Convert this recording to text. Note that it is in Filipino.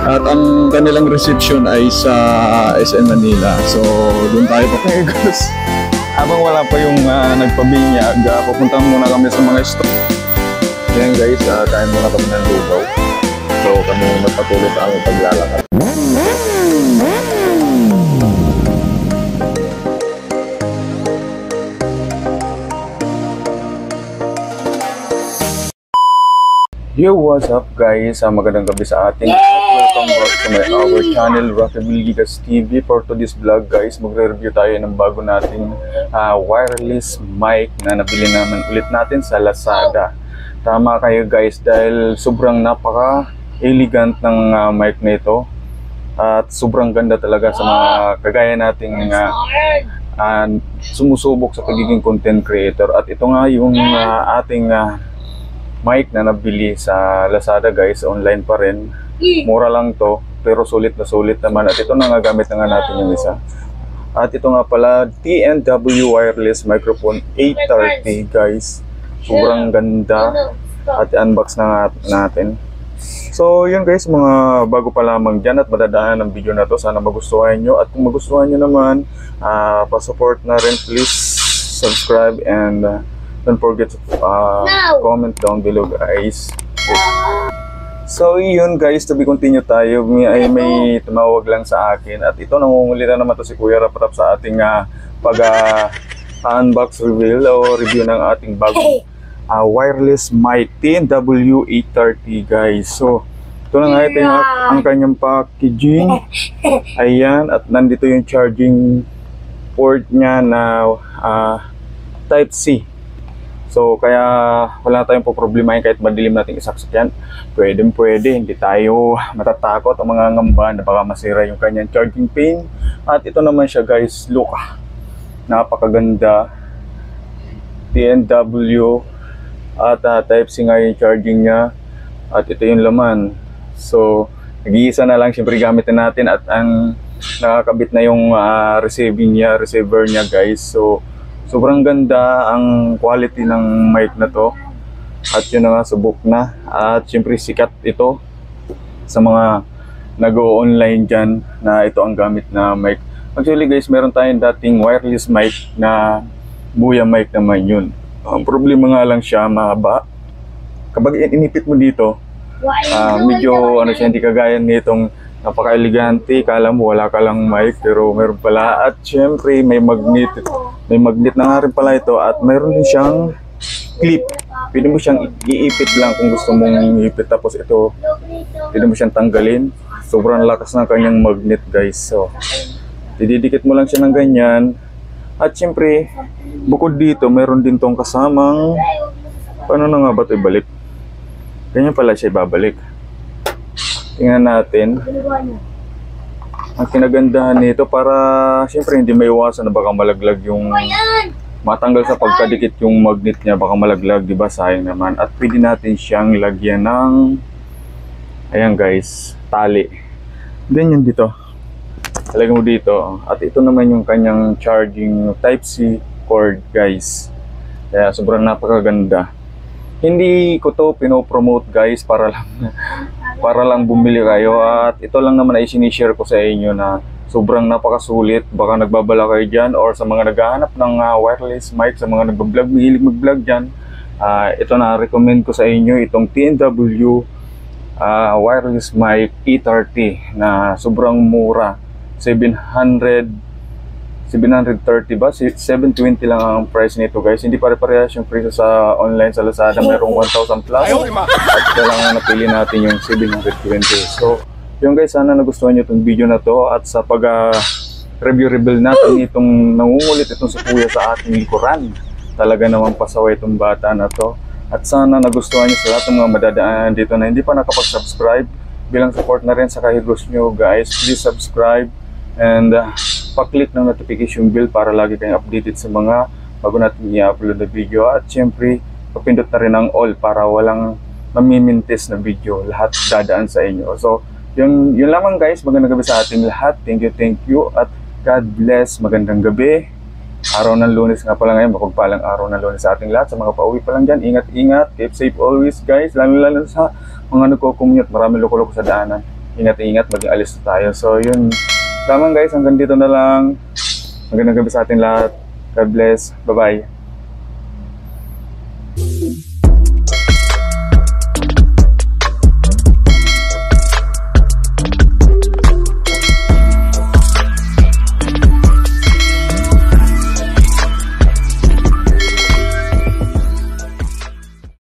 At ang kanilang reception ay sa SM Manila. So, doon tayo papagos. Habang wala pa yung nagpabinyag, pupuntahan muna kami sa mga store. Yan guys, kain muna kami ng lugaw. So, kami magpatuloy sa aming paglalakad. Yo, what's up guys? Magandang gabi sa ating at welcome back to our channel, Rocky Vilgigas TV. For today's vlog guys, magre-review tayo ng bago nating wireless mic na nabili naman ulit natin sa Lazada. Tama kayo guys, dahil sobrang napaka-elegant ng mic na ito. At sobrang ganda talaga sa mga kagaya nating sumusubok sa pagiging content creator. At ito nga yung ating mic na nabili sa Lazada guys, online pa rin. Mura lang to, pero sulit na sulit naman. At ito na nga, gamit na nga natin yung isa. At ito nga pala, TNW wireless microphone 830 guys. Sobrang ganda. At unbox na natin. So yun guys, mga bago pa lamang dyan at madadaanan ng video na to, sana magustuhan nyo. At kung magustuhan nyo naman, pa-support na rin, please subscribe and don't forget to comment down below guys. So yun guys, to be continue tayo. May tumawag lang sa akin. At ito, nangungulita naman to si Kuya Raprap sa ating unbox reveal o review ng ating bagong wireless mic TNW 830 guys. So ito na nga, ito yung ang kanyang packaging. Ayan, at nandito yung charging port niya na type C. So kaya wala tayong problemahin kahit madilim nating isaksak yan. Pwede, hindi tayo matatakot o mga ngamba na baka masira yung kanyang charging pin. At ito naman siya guys, look, napakaganda. TNW at type C nga yung charging niya. At ito yung laman. So nag-iisa na lang siyempre gamitin natin. At ang nakakabit na yung receiver niya guys. So sobrang ganda ang quality ng mic na to. At yun na nga, subok na. At syempre sikat ito sa mga nag-o-online dyan na ito ang gamit na mic. Actually guys, meron tayong dating wireless mic na Boya mic naman yun. Ang problema nga lang siya, mahaba. Kapag inipit mo dito, medyo siya, hindi kagaya nitong napaka-elegante. Kala mo wala ka lang mic, pero meron pala. At syempre may magnet na nga rin pala ito. At meron din siyang clip. Pwede mo siyang iipit lang kung gusto mong iipit. Tapos ito, pwede mo siyang tanggalin. Sobrang lakas ng kanyang magnet guys. So didikit mo lang siya ng ganyan. At syempre bukod dito, meron din tong kasamang, paano na nga ba ito ibalik? Ganyan pala siya ibabalik. Tingnan natin. Ang kinagandahan nito, para siyempre hindi maiwasan na baka malaglag yung matanggal sa pagkadikit yung magnet niya, baka malaglag, di ba? Sayang naman. At pwede natin siyang lagyan ng, ayan guys, tali. Then yun dito, talagyan mo dito. At ito naman yung kanyang charging type C cord guys. Kaya sobrang napakaganda. Hindi ko to pinopromote guys para lang bumili kayo. At ito lang naman ay sinishare ko sa inyo na sobrang napakasulit. Baka nagbabala kayo dyan or sa mga naghahanap ng wireless mic, sa mga nagbablog, mahilig mag-vlog dyan, ito na recommend ko sa inyo, itong TNW wireless mic 830 na sobrang mura. 730 ba? 720 lang ang price nito guys. Hindi pare-parehas yung presyo sa online sa Lazada. Merong 1,000 plus. At kailangan napili natin yung 720. So yun guys, sana nagustuhan nyo itong video na to. At sa pag-review natin itong nangungulit itong si Kuya sa ating likuran. Talaga naman pasaway itong bata na to. At sana nagustuhan nyo sa lahat ng mga madadaan dito na hindi pa nakapag-subscribe. Bilang support na rin sa kahigos nyo guys, please subscribe. And pa-click ng notification bell para lagi kayong updated sa mga bago natin i-upload na video. At syempre, papindot na rin ang all para walang mamimintis na video. Lahat dadaan sa inyo. So, yun lamang guys. Magandang gabi sa ating lahat. Thank you. At God bless. Magandang gabi. Araw ng Lunes nga pala ngayon. Mapagpalang araw ng Lunes sa ating lahat. Sa mga pauwi pa lang dyan, ingat-ingat. Keep safe always guys. Lalo sa mga nagko-commute. Maraming loko-loko sa daanan. ingat-ingat, maging alis na tayo. So yun lamang guys, hanggang dito na lang. Magandang gabi sa ating lahat. God bless. Bye-bye.